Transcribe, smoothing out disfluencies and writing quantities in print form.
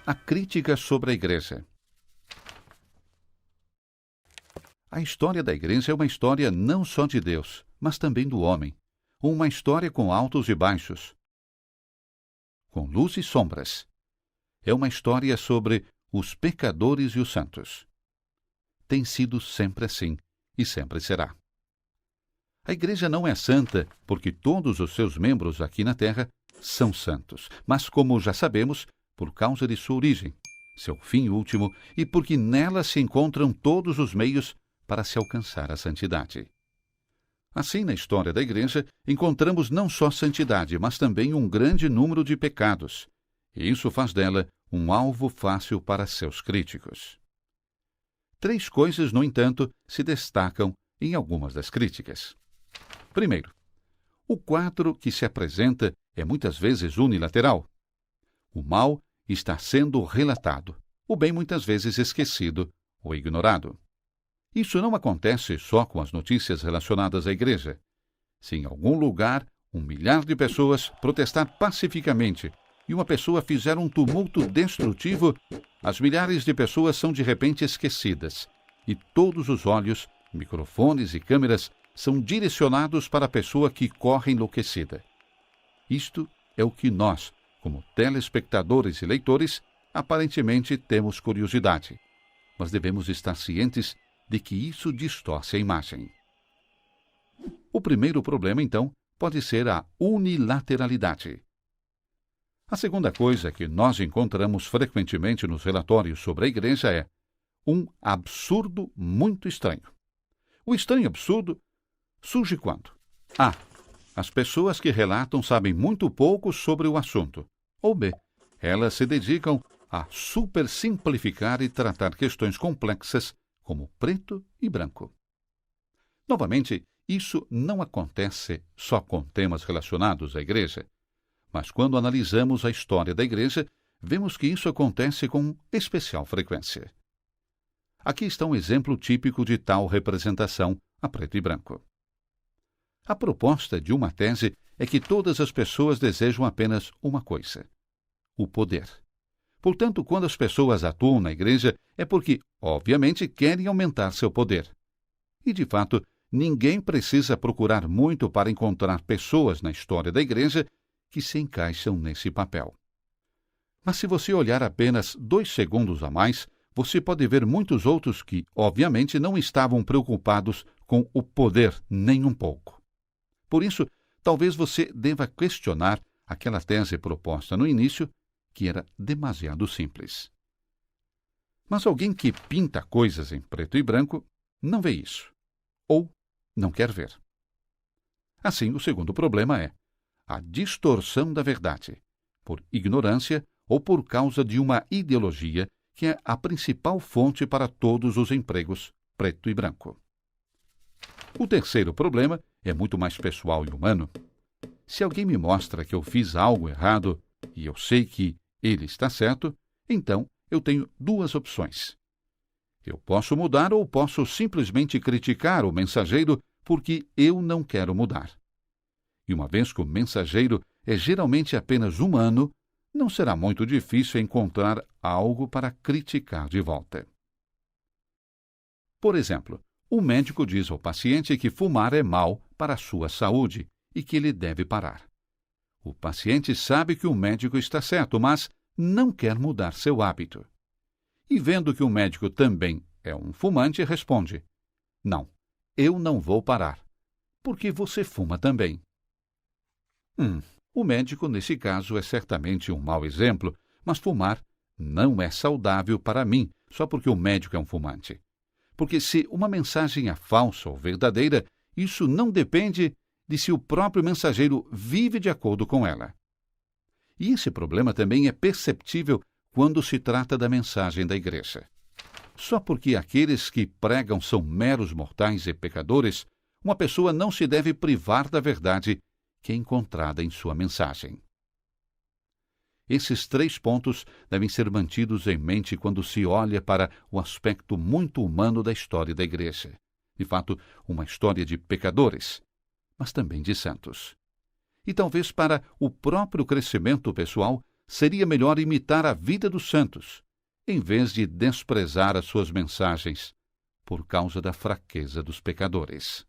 A crítica sobre a Igreja. A história da Igreja é uma história não só de Deus, mas também do homem. Uma história com altos e baixos, com luz e sombras. É uma história sobre os pecadores e os santos. Tem sido sempre assim e sempre será. A Igreja não é santa porque todos os seus membros aqui na Terra são santos, mas, como já sabemos, por causa de sua origem, seu fim último e porque nela se encontram todos os meios para se alcançar a santidade. Assim, na história da Igreja, encontramos não só santidade, mas também um grande número de pecados, e isso faz dela um alvo fácil para seus críticos. 3 coisas, no entanto, se destacam em algumas das críticas. Primeiro, o quadro que se apresenta é muitas vezes unilateral. O mal está sendo relatado, o bem muitas vezes esquecido ou ignorado. Isso não acontece só com as notícias relacionadas à Igreja. Se em algum lugar 1 milhar de pessoas protestar pacificamente e uma pessoa fizer um tumulto destrutivo, as milhares de pessoas são de repente esquecidas e todos os olhos, microfones e câmeras são direcionados para a pessoa que corre enlouquecida. Isto é o que nós, como telespectadores e leitores, aparentemente temos curiosidade, mas devemos estar cientes de que isso distorce a imagem. O primeiro problema, então, pode ser a unilateralidade. A segunda coisa que nós encontramos frequentemente nos relatórios sobre a Igreja é um absurdo muito estranho. O estranho absurdo surge quando A. As pessoas que relatam sabem muito pouco sobre o assunto, ou B. Elas se dedicam a supersimplificar e tratar questões complexas como preto e branco. Novamente, isso não acontece só com temas relacionados à Igreja, mas quando analisamos a história da Igreja, vemos que isso acontece com especial frequência. Aqui está um exemplo típico de tal representação a preto e branco. A proposta de uma tese é que todas as pessoas desejam apenas uma coisa: o poder. Portanto, quando as pessoas atuam na Igreja, é porque, obviamente, querem aumentar seu poder. E, de fato, ninguém precisa procurar muito para encontrar pessoas na história da Igreja que se encaixam nesse papel. Mas se você olhar apenas 2 segundos a mais, você pode ver muitos outros que, obviamente, não estavam preocupados com o poder nem um pouco. Por isso, talvez você deva questionar aquela tese proposta no início, que era demasiado simples. Mas alguém que pinta coisas em preto e branco não vê isso, ou não quer ver. Assim, o segundo problema é a distorção da verdade, por ignorância ou por causa de uma ideologia que é a principal fonte para todos os empregos preto e branco. O terceiro problema é muito mais pessoal e humano. Se alguém me mostra que eu fiz algo errado e eu sei que ele está certo, então eu tenho 2 opções. Eu posso mudar ou posso simplesmente criticar o mensageiro porque eu não quero mudar. E uma vez que o mensageiro é geralmente apenas humano, não será muito difícil encontrar algo para criticar de volta. Por exemplo, o médico diz ao paciente que fumar é mal para a sua saúde e que ele deve parar. O paciente sabe que o médico está certo, mas não quer mudar seu hábito. E vendo que o médico também é um fumante, responde: "Não, eu não vou parar, porque você fuma também." O médico, nesse caso, é certamente um mau exemplo, mas fumar não é saudável para mim, só porque o médico é um fumante. Porque se uma mensagem é falsa ou verdadeira, isso não depende de se o próprio mensageiro vive de acordo com ela. E esse problema também é perceptível quando se trata da mensagem da Igreja. Só porque aqueles que pregam são meros mortais e pecadores, uma pessoa não se deve privar da verdade que é encontrada em sua mensagem. Esses 3 pontos devem ser mantidos em mente quando se olha para o aspecto muito humano da história da Igreja. De fato, uma história de pecadores, mas também de santos. E talvez para o próprio crescimento pessoal, seria melhor imitar a vida dos santos, em vez de desprezar as suas mensagens, por causa da fraqueza dos pecadores.